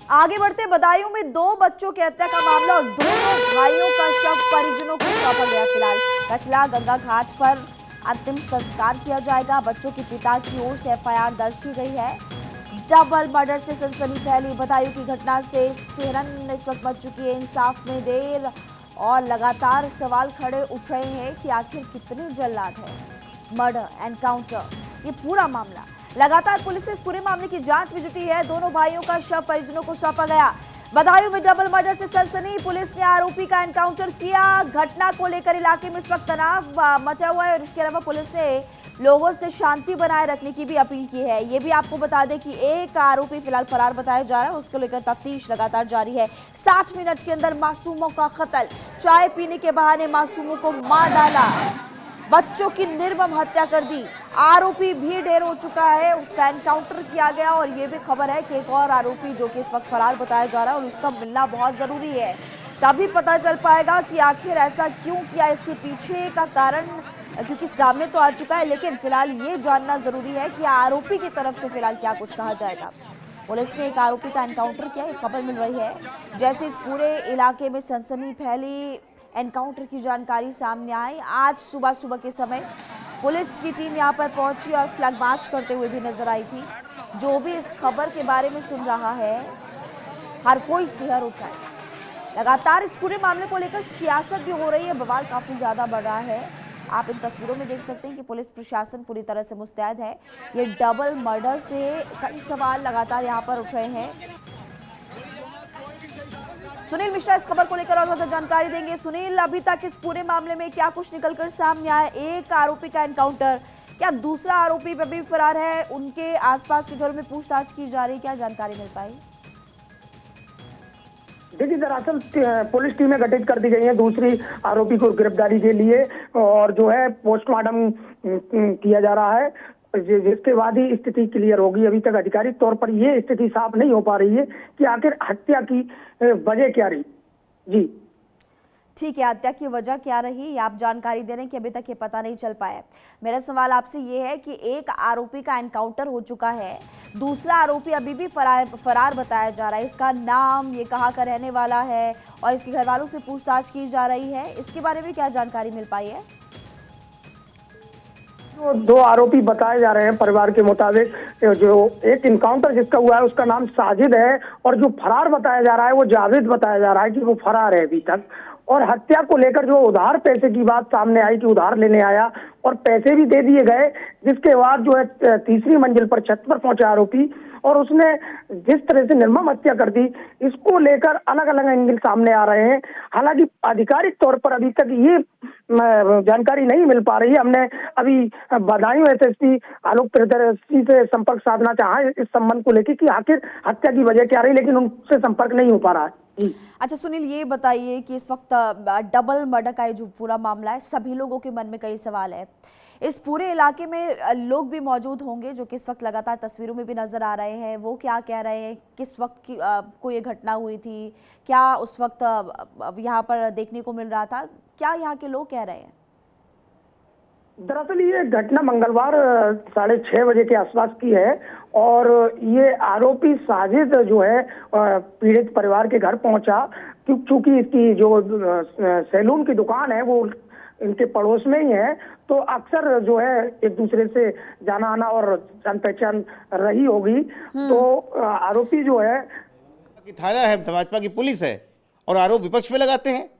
आगे बढ़ते बदायूं में 2 बच्चों की हत्या का मामला और दोनों भाइयों का शव परिजनों को सौंपा गया। फिलहाल कचला गंगा घाट पर अंतिम संस्कार किया जाएगा। बच्चों के पिता की ओर से एफआईआर दर्ज की गई है। डबल मर्डर से सनसनी फैली। बदायूं की घटना से सिहरन इस वक्त मच चुकी है। इंसाफ में देर और लगातार सवाल खड़े उठ रहे हैं कि आखिर कितने जल्लाद है। मर्डर, एनकाउंटर, ये पूरा मामला लगातार पुलिस इस पूरे मामले की जांच में जुटी है। दोनों भाइयों का शव परिजनों को सौंपा गया। बदायूं में डबल मर्डर से सनसनी। पुलिस ने आरोपी का एनकाउंटर किया। घटना को लेकर इलाके में इस वक्त तनाव मचा हुआ है और इसके अलावा पुलिस ने लोगों से शांति बनाए रखने की भी अपील की है। ये भी आपको बता दें कि एक आरोपी फिलहाल फरार बताया जा रहा है, उसको लेकर तफ्तीश लगातार जारी है। 60 मिनट के अंदर मासूमों का कत्ल। चाय पीने के बहाने मासूमों को मार डाला, बच्चों की निर्मम हत्या कर दी। आरोपी भी ढेर हो चुका है, उसका एनकाउंटर किया गया और ये भी खबर है कि एक और आरोपी जो कि इस वक्त फरार बताया जा रहा है और उसका मिलना बहुत जरूरी है। तभी पता चल पाएगा कि आखिर ऐसा क्यों किया, इसके पीछे का कारण क्योंकि सामने तो आ चुका है, लेकिन फिलहाल ये जानना जरूरी है कि आरोपी की तरफ से फिलहाल क्या कुछ कहा जाएगा। पुलिस ने एक आरोपी का एनकाउंटर किया, एक खबर मिल रही है। जैसे इस पूरे इलाके में सनसनी फैली, एनकाउंटर की जानकारी सामने आई। आज सुबह के समय पुलिस की टीम यहां पर पहुंची और फ्लैग मार्च करते हुए भी नजर आई थी। जो भी इस खबर के बारे में सुन रहा है, हर कोई सिहर उठा है। लगातार इस पूरे मामले को लेकर सियासत भी हो रही है, बवाल काफी ज्यादा बढ़ रहा है। आप इन तस्वीरों में देख सकते हैं कि पुलिस प्रशासन पूरी तरह से मुस्तैद है। ये डबल मर्डर से कई सवाल लगातार यहाँ पर उठ रहे हैं। सुनील मिश्रा इस खबर को लेकर और ज्यादा जानकारी देंगे। सुनील, अभी तक इस पूरे मामले में क्या कुछ निकलकर सामने आया? एक आरोपी का एनकाउंटर, क्या दूसरा आरोपी भी फरार है? उनके आसपास के घरों में पूछताछ की जा रही, क्या जानकारी मिल पाई? देखिए, दरअसल पुलिस टीमें गठित कर दी गई हैं दूसरी आरोपी को गिरफ्तारी के लिए और जो है पोस्टमार्टम किया जा रहा है, जिसके बाद ही स्थिति क्लियर होगी। अभी तक आधिकारिक तौर पर ये स्थिति साफ नहीं हो पा रही है कि आखिर हत्या की वजह क्या रही। जी ठीक है, हत्या की वजह क्या रही, आप जानकारी दे रहे हैं कि अभी तक ये पता नहीं चल पाया। मेरा सवाल आपसे ये है कि एक आरोपी का एनकाउंटर हो चुका है, दूसरा आरोपी अभी भी फरार बताया जा रहा है। इसका नाम, ये कहाँ का रहने वाला है और इसके घर वालों से पूछताछ की जा रही है, इसके बारे में क्या जानकारी मिल पाई है? जो 2 आरोपी बताए जा रहे हैं परिवार के मुताबिक, जो एक इनकाउंटर जिसका हुआ है उसका नाम साजिद है और जो फरार बताया जा रहा है वो जावेद बताया जा रहा है कि वो फरार है अभी तक। और हत्या को लेकर जो उधार पैसे की बात सामने आई कि उधार लेने आया और पैसे भी दे दिए गए, जिसके बाद जो है तीसरी मंजिल पर छत पर पहुंचा आरोपी और उसने जिस तरह से निर्मम हत्या कर दी, इसको लेकर अलग अलग एंगल सामने आ रहे हैं। हालांकि आधिकारिक तौर पर अभी तक ये जानकारी नहीं मिल पा रही है। हमने अभी बदायूं एसएसपी आलोक प्रियदर्शी से संपर्क साधना चाहा इस संबंध को लेकर कि आखिर हत्या की वजह क्या रही, लेकिन उनसे संपर्क नहीं हो पा रहा है। अच्छा सुनील, ये बताइए कि इस वक्त डबल मर्डर का ये जो पूरा मामला है, सभी लोगों के मन में कई सवाल है। इस पूरे इलाके में लोग भी मौजूद होंगे जो कि इस वक्त लगातार तस्वीरों में भी नजर आ रहे हैं। वो क्या कह रहे हैं, किस वक्त की को ये घटना हुई थी, क्या उस वक्त यहाँ पर देखने को मिल रहा था, क्या यहाँ के लोग कह रहे हैं? दरअसल ये घटना मंगलवार 6:30 बजे के आसपास की है और ये आरोपी साजिद जो है पीड़ित परिवार के घर पहुंचा, क्योंकि इसकी जो सैलून की दुकान है वो इनके पड़ोस में ही है, तो अक्सर जो है एक दूसरे से जाना आना और जान पहचान रही होगी। तो आरोपी जो है थाना है, भाजपा की पुलिस है और आरोप विपक्ष में लगाते हैं,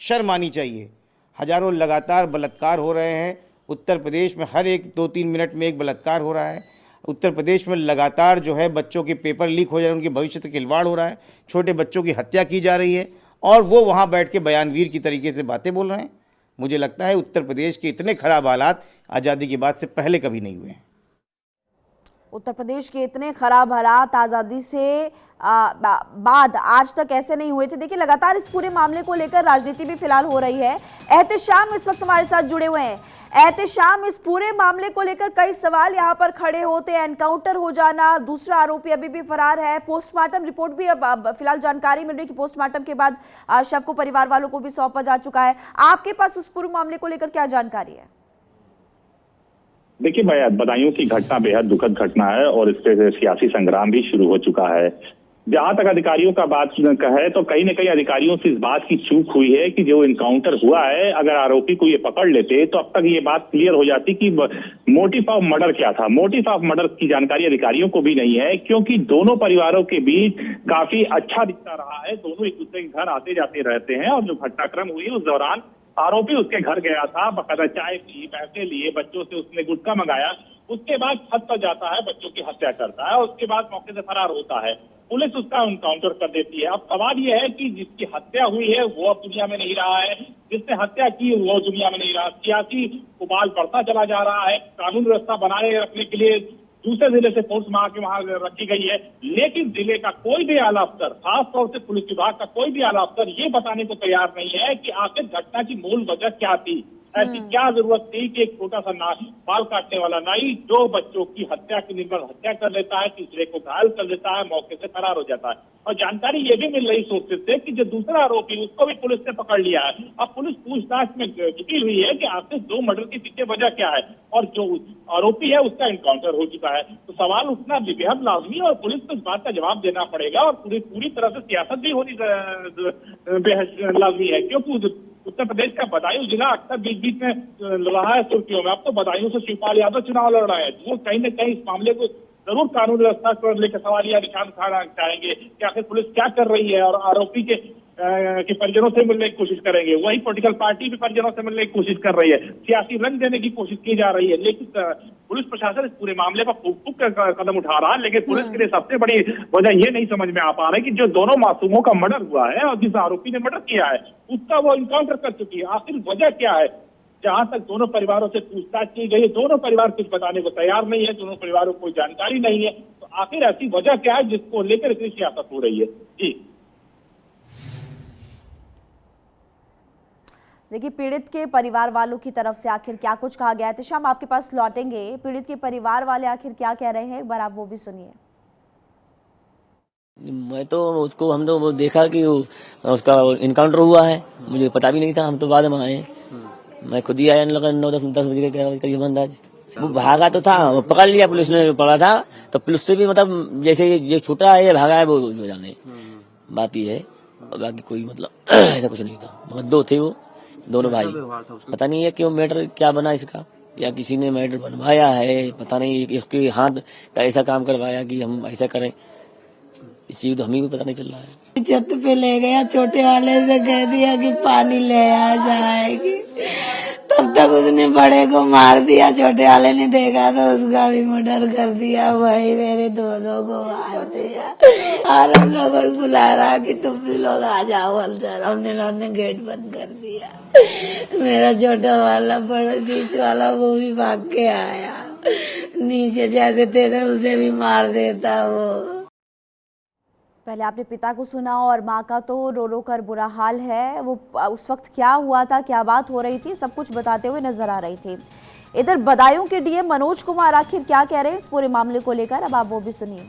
शर्म आनी चाहिए। हजारों लगातार बलात्कार हो रहे हैं उत्तर प्रदेश में, हर एक 2-3 मिनट में एक बलात्कार हो रहा है। उत्तर प्रदेश में लगातार जो है बच्चों के पेपर लीक हो जा रहे हैं, उनके भविष्य से खिलवाड़ हो रहा है, छोटे बच्चों की हत्या की जा रही है और वो वहाँ बैठ के बयानवीर की तरीके से बातें बोल रहे हैं। मुझे लगता है उत्तर प्रदेश के इतने खराब हालात आज़ादी के बाद से पहले कभी नहीं हुए हैं। उत्तर प्रदेश के इतने खराब हालात आज़ादी से बाद आज तक ऐसे नहीं हुए थे। देखिए, लगातार इस पूरे मामले को लेकर राजनीति भी फिलहाल हो रही है। एहतेशाम इस वक्त हमारे साथ जुड़े हुए हैं। एहतेशाम, इस पूरे मामले को लेकर कई सवाल यहाँ पर खड़े होते हैं। एनकाउंटर हो जाना, दूसरा आरोपी अभी भी फरार है, पोस्टमार्टम रिपोर्ट भी अब फिलहाल जानकारी मिल रही है कि पोस्टमार्टम के बाद शव को परिवार वालों को भी सौंपा जा चुका है। आपके पास उस पूरे मामले को लेकर क्या जानकारी है? देखिए, बदायूं की घटना बेहद दुखद घटना है और इससे सियासी संग्राम भी शुरू हो चुका है। जहां तक अधिकारियों का बात है तो कहीं न कहीं अधिकारियों से इस बात की चूक हुई है कि जो इनकाउंटर हुआ है, अगर आरोपी को ये पकड़ लेते तो अब तक ये बात क्लियर हो जाती कि मोटिव ऑफ मर्डर क्या था। मोटिव ऑफ मर्डर की जानकारी अधिकारियों को भी नहीं है, क्योंकि दोनों परिवारों के बीच काफी अच्छा रिश्ता रहा है। दोनों एक दूसरे के घर आते जाते रहते हैं और जो घटनाक्रम हुई उस दौरान आरोपी उसके घर गया था, बकायदा चाय पी, पैसे लिए, बच्चों से उसने गुटखा मंगाया। उसके बाद छत पर जाता है, बच्चों की हत्या करता है और उसके बाद मौके से फरार होता है। पुलिस उसका एनकाउंटर कर देती है। अब सवाल यह है कि जिसकी हत्या हुई है वो अब दुनिया में नहीं रहा है, जिसने हत्या की वो दुनिया में नहीं रहा। सियासी उबाल बढ़ता चला जा रहा है। कानून व्यवस्था बनाए रखने के लिए दूसरे जिले से फोर्स मंगा के वहां रखी गई है, लेकिन जिले का कोई भी आला अफसर, खासतौर से पुलिस विभाग का कोई भी आला अफसर ये बताने को तैयार नहीं है कि आखिर घटना की मूल वजह क्या थी। ऐसी क्या जरूरत थी कि एक छोटा सा बाल काटने वाला नाई 2 बच्चों की हत्या की निर्मम हत्या कर लेता है, तीसरे को घायल कर लेता है, मौके से फरार हो जाता है। और जानकारी ये भी मिल रही सोचते थे कि जो दूसरा आरोपी उसको भी पुलिस ने पकड़ लिया है। अब पुलिस पूछताछ में जुटी हुई है कि आखिर 2 मर्डर की पीछे वजह क्या है, और जो आरोपी है उसका एनकाउंटर हो चुका है। तो सवाल उठना बेहद लाजमी और पुलिस को इस बात का जवाब देना पड़ेगा और पूरी तरह से सियासत भी होनी बेहद लाजमी है, क्योंकि उत्तर प्रदेश का बदायूं जिला अक्सर बीच बीच में रहा है सुर्खियों में। अब तो बदायूं से शिवपाल यादव चुनाव लड़ रहे हैं। वो कहीं न कहीं इस मामले को जरूर कानून व्यवस्था को लेकर सवाल या निशान उठाना चाहेंगे कि आखिर पुलिस क्या कर रही है, और आरोपी के परिजनों से मिलने की कोशिश करेंगे। वही पॉलिटिकल पार्टी भी परिजनों से मिलने की कोशिश कर रही है, सियासी रंग देने की कोशिश की जा रही है। लेकिन पुलिस प्रशासन इस पूरे मामले पर खूब कदम उठा रहा है, लेकिन पुलिस के लिए सबसे बड़ी वजह ये नहीं समझ में आ पा रहा है कि जो दोनों मासूमों का मर्डर हुआ है और जिस आरोपी ने मर्डर किया है उसका वो इनकाउंटर कर चुकी है। आखिर वजह क्या है? जहां तक दोनों परिवारों से पूछताछ की गई है, दोनों परिवार कुछ बताने को तैयार नहीं है, दोनों परिवारों को कोई जानकारी नहीं है। तो आखिर ऐसी वजह क्या है जिसको लेकर इतनी सियासत हो रही है? जी देखिए, पीड़ित के परिवार वालों की तरफ से आखिर क्या कुछ कहा गया है। तो शाम आपके पास लौटेंगे, पीड़ित के परिवार वाले आखिर क्या कह रहे हैं, एक बार आप वो भी सुनिए। मैं तो उसको हम तो वो देखा कि उसका इनकाउंटर हुआ है, मुझे पता भी नहीं था, हम तो बाद में आए। मैं खुद ही आया, लगा 9-10 बजे के करीब अंदाज। वो भागा तो था, वो पकड़ लिया पुलिस ने, पकड़ा था तो पुलिस से भी मतलब जैसे ये छूटा है, ये भागा है, वो जो जाने बात ही है। और बाकी कोई मतलब ऐसा कुछ नहीं था। मगर 2 थे वो, दोनों भाई। पता नहीं है क्यों मैटर क्या बना इसका, या किसी ने मैटर बनवाया है, पता नहीं इसके हाथ का ऐसा काम करवाया कि हम ऐसा करें, इस चीज तो हमें भी पता नहीं चल रहा है। छत पे ले गया, छोटे वाले से कह दिया कि पानी ले आ जाएगी, तब तक उसने बड़े को मार दिया। छोटे वाले ने देखा तो उसका भी मर्डर कर दिया। वही मेरे दोनों को मार दिया और हम लोगों को बुला रहा कि तुम भी लोग आ जाओ अंदर। हमने गेट बंद कर दिया। मेरा छोटा वाला बड़ा बीच वाला वो भी भाग के आया, नीचे जाते थे उसे भी मार देता वो। पहले आपने पिता को सुना और माँ का तो रो रो कर बुरा हाल है। वो उस वक्त क्या हुआ था, क्या बात हो रही थी, सब कुछ बताते हुए नजर आ रही थी। इधर बदायूं के डीएम मनोज कुमार आखिर क्या कह रहे हैं इस पूरे मामले को लेकर, अब आप वो भी सुनिए।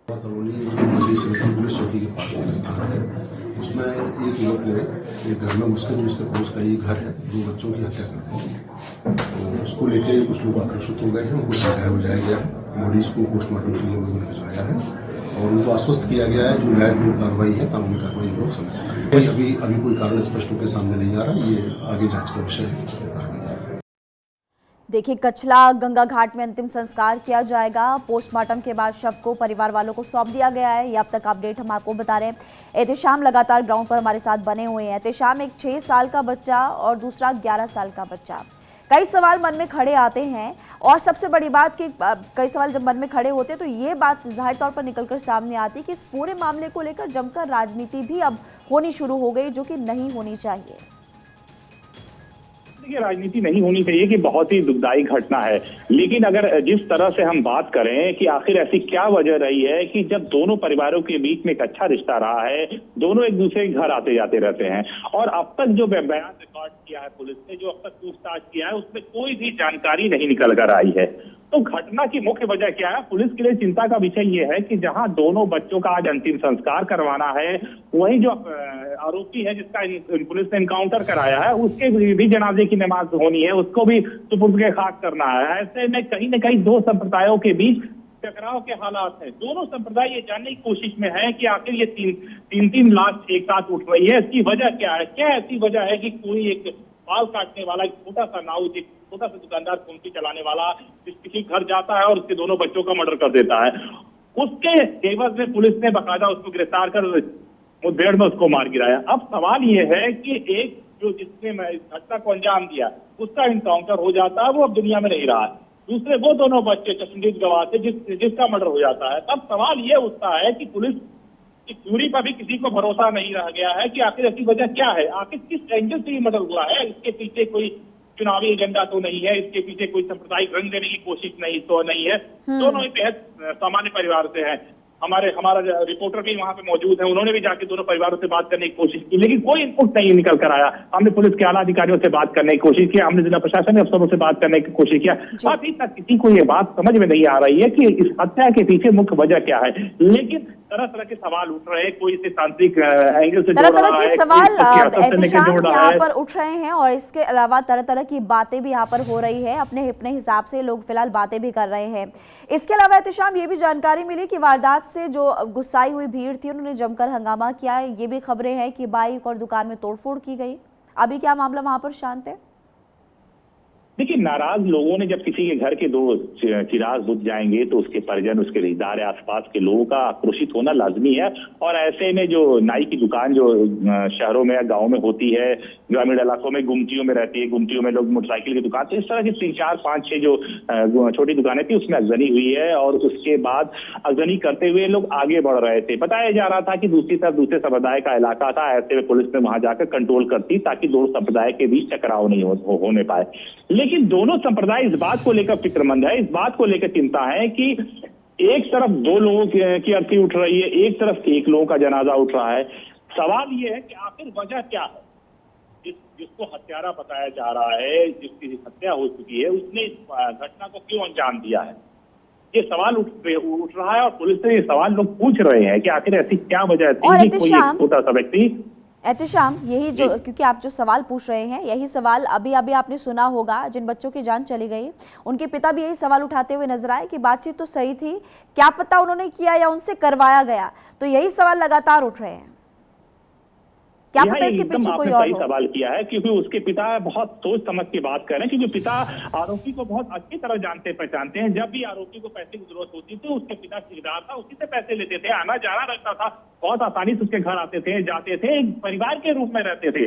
पुलिस चौकी के पास एक स्थान है, उसमें एक युवक ने एक घर में घुसकर जो उसके पड़ोस का ये घर है, 2 बच्चों की हत्या कर दी। तो उसको लेके कुछ लोग आकर्षित हो गए हैं, उनको समझाया बुझाया गया है, बॉडीज को पोस्टमार्टम के लिए लोगों ने भिजवाया है और उनको आश्वस्त किया गया है जो न्यायपूर्ण कार्रवाई है, कानूनी कार्रवाई लोग समय से करेंगे। अभी कोई कारण स्पष्ट होकर सामने नहीं आ रहा, ये आगे जांच का विषय है। देखिए, कचला गंगा घाट में अंतिम संस्कार किया जाएगा। पोस्टमार्टम के बाद शव को परिवार वालों को सौंप दिया गया है। ये अब तक अपडेट हम आपको बता रहे हैं। एहतेशाम लगातार ग्राउंड पर हमारे साथ बने हुए हैं। एहतेशाम, एक 6 साल का बच्चा और दूसरा 11 साल का बच्चा। कई सवाल मन में खड़े आते हैं और सबसे बड़ी बात कि कई सवाल जब मन में खड़े होते हैं तो ये बात जाहिर तौर पर निकलकर सामने आती है कि इस पूरे मामले को लेकर जमकर राजनीति भी अब होनी शुरू हो गई, जो कि नहीं होनी चाहिए। देखिए, राजनीति नहीं होनी चाहिए कि बहुत ही दुखदायी घटना है, लेकिन अगर जिस तरह से हम बात करें कि आखिर ऐसी क्या वजह रही है कि जब दोनों परिवारों के बीच में एक अच्छा रिश्ता रहा है, दोनों एक दूसरे के घर आते जाते रहते हैं और अब तक जो बयान रिकॉर्ड किया है पुलिस ने, जो अब तक पूछताछ किया है, उसमें कोई भी जानकारी नहीं निकल कर आई है। तो घटना की मुख्य वजह क्या है? पुलिस के लिए चिंता का विषय ये है कि जहां दोनों बच्चों का आज अंतिम संस्कार करवाना है, वहीं जो आरोपी है जिसका पुलिस ने एनकाउंटर कराया है, उसके भी जनाजे की नमाज होनी है, उसको भी सुपुर्द के खाक करना है। ऐसे में कहीं न कहीं 2 संप्रदायों के बीच टकराव के हालात हैं। दोनों संप्रदाय ये जानने की कोशिश में है कि आखिर ये तीन लाश एक साथ उठ रही है, इसकी वजह क्या है। क्या ऐसी वजह है कि कोई एक बाल काटने वाला, एक छोटा सा नाऊ, एक छोटा सा दुकानदार कुंती चलाने वाला किसी घर जाता है और उसके दोनों बच्चों का मर्डर कर देता है। उसके एवज में पुलिस ने बाकायदा उसको गिरफ्तार कर मुठभेड़ में उसको मार गिराया। अब सवाल ये है कि एक जो जिसने इस घटना को अंजाम दिया उसका इनकाउंटर हो जाता है, वो अब दुनिया में नहीं रहा है। दूसरे वो दोनों बच्चे चश्मदीद गवाह थे जिसका मर्डर हो जाता है। तब सवाल ये उठता है कि पुलिस की थ्योरी पर भी किसी को भरोसा नहीं रह गया है कि आखिर ऐसी वजह क्या है, आखिर किस एंगल से ये मर्डर हुआ है। इसके पीछे कोई चुनावी एजेंडा तो नहीं है, इसके पीछे कोई सांप्रदायिक रंग देने की कोशिश नहीं है। दोनों ही बेहद सामान्य परिवार से हैं। हमारा रिपोर्टर भी वहां पे मौजूद है, उन्होंने भी जाके दोनों परिवारों से बात करने की कोशिश की, लेकिन कोई इनपुट नहीं निकल कर आया। हमने पुलिस के आला अधिकारियों से बात करने की कोशिश की, हमने जिला प्रशासन अफसरों से बात करने की कोशिश किया। अभी तक किसी को ये बात समझ में नहीं आ रही है कि इस हत्या के पीछे मुख्य वजह क्या है। लेकिन तरह तरह के सवाल उठ रहे हैं, कोई इसे तांत्रिक एंगल से तरह तरह के सवाल एहतिशाम जोड़ रहा यहाँ है। पर उठ रहे हैं और इसके अलावा तरह तरह की बातें भी यहाँ पर हो रही है। अपने हिसाब से लोग फिलहाल बातें भी कर रहे हैं। इसके अलावा एहतिशाम ये भी जानकारी मिली कि वारदात से जो गुस्साई हुई भीड़ थी उन्होंने जमकर हंगामा किया। ये भी खबरें हैं कि बाइक और दुकान में तोड़फोड़ की गई। अभी क्या मामला वहां पर शांत है? देखिए, नाराज लोगों ने जब किसी के घर के दो चिराग बुझ जाएंगे तो उसके परिजन, उसके रिश्तेदार, आसपास के लोगों का आक्रोशित होना लाजमी है। और ऐसे में जो नाई की दुकान जो शहरों में या गाँव में होती है, ग्रामीण इलाकों में गुमटियों में रहती है, गुमटियों में लोग मोटरसाइकिल की दुकान, तो इस तरह की 3, 4, 5, 6 जो छोटी दुकानें थी उसमें अगजनी हुई है। और उसके बाद अगजनी करते हुए लोग आगे बढ़ रहे थे। बताया जा रहा था कि दूसरी तरफ दूसरे संप्रदाय का इलाका था, ऐसे में पुलिस ने वहां जाकर कंट्रोल करती ताकि दोनों संप्रदाय के बीच टकराव नहीं होने पाए। लेकिन दोनों संप्रदाय इस बात को लेकर फिक्रमंद है, इस बात को लेकर चिंता है कि एक तरफ 2 लोगों की अर्थी उठ रही है, एक तरफ 1 लोगों का जनाजा उठ रहा है। सवाल ये है कि आखिर वजह क्या है। जिसको हत्यारा बताया जा रहा है, जिसकी हत्या हो चुकी है, उसने इस घटना को क्यों अंजाम दिया है, ये सवाल उठ रहा है। और पुलिस से ये सवाल लोग पूछ रहे हैं कि आखिर ऐसी क्या वजह थी कि कोई छोटा सा व्यक्ति। एहतिशाम, यही जो, क्योंकि आप जो सवाल पूछ रहे हैं यही सवाल अभी आपने सुना होगा, जिन बच्चों की जान चली गई उनके पिता भी यही सवाल उठाते हुए नजर आए कि बातचीत तो सही थी, क्या पता उन्होंने किया या उनसे करवाया गया। तो यही सवाल लगातार उठ रहे हैं, क्या पता इसके पीछे कोई और हो। सवाल किया है क्योंकि उसके पिता बहुत सोच समझ के बात कर रहे हैं, क्योंकि पिता आरोपी को बहुत अच्छी तरह जानते पहचानते हैं। जब भी आरोपी को पैसे की जरूरत होती थी उसके पिता ठेकेदार था, उसी से पैसे लेते थे, आना जाना रहता था, बहुत आसानी से उसके घर आते थे, जाते थे, एक परिवार के रूप में रहते थे।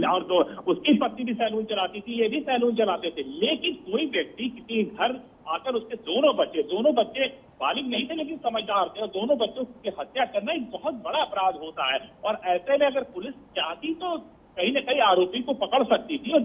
और तो उसकी पत्नी भी सैलून चलाती थी, ये भी सैलून चलाते थे। लेकिन कोई व्यक्ति किसी घर आकर उसके दोनों बच्चे बालिग नहीं थे लेकिन समझदार थे, और दोनों बच्चों की हत्या करना एक बहुत बड़ा अपराध होता है। और ऐसे में अगर पुलिस चाहती तो कहीं न कहीं आरोपी को पकड़ सकती थी और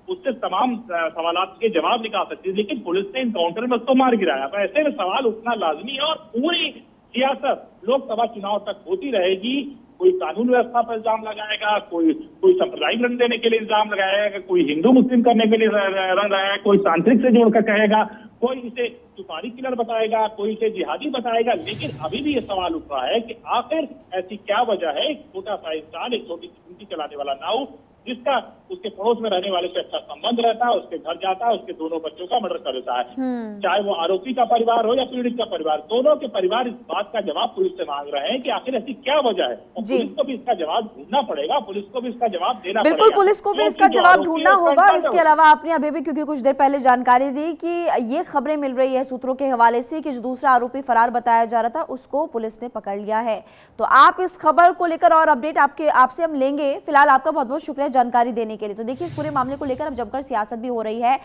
उससे तमाम सवालात के जवाब निकाल सकती थी, लेकिन पुलिस ने इनकाउंटर में उसको मार गिराया। तो ऐसे में सवाल उठना लाजमी है। और पूरी सियासत लोकसभा चुनाव तक होती रहेगी। कोई कानून व्यवस्था पर इल्जाम लगाएगा, कोई सांप्रदायिक रंग देने के लिए इल्जाम लगाएगा, कोई हिंदू मुस्लिम करने के लिए रंग लगाएगा, कोई तांत्रिक से जोड़कर कहेगा, कोई इसे सुपारी किलर बताएगा, कोई इसे जिहादी बताएगा। लेकिन अभी भी ये सवाल उठ रहा है कि आखिर ऐसी क्या वजह है। एक छोटा सा इंसान, एक छोटी सी चलाने वाला नाव, जिसका उसके पड़ोस में रहने वाले से अच्छा संबंध रहता है, उसके घर जाता है, उसके दोनों बच्चों का मर्डर कर देता है। चाहे वो आरोपी का परिवार हो या पीड़ित का परिवार, दोनों के परिवार इस बात का जवाब पुलिस से मांग रहे हैं कि आखिर ऐसी क्या वजह है। और पुलिस को भी इसका जवाब ढूंढना पड़ेगा, पुलिस को भी इसका जवाब देना बिल्कुल, पड़ेगा। पुलिस को भी इसका जवाब ढूंढना होगा। और इसके अलावा आपने अभी भी, क्योंकि कुछ देर पहले जानकारी दी कि ये खबरें मिल रही है सूत्रों के हवाले से कि जो दूसरा आरोपी फरार बताया जा रहा था उसको पुलिस ने पकड़ लिया है। तो आप इस खबर को लेकर और अपडेट आपसे हम लेंगे। फिलहाल आपका बहुत बहुत शुक्रिया जानकारी देने के लिए। तो देखिए, इस पूरे मामले को लेकर अब जमकर सियासत भी हो रही है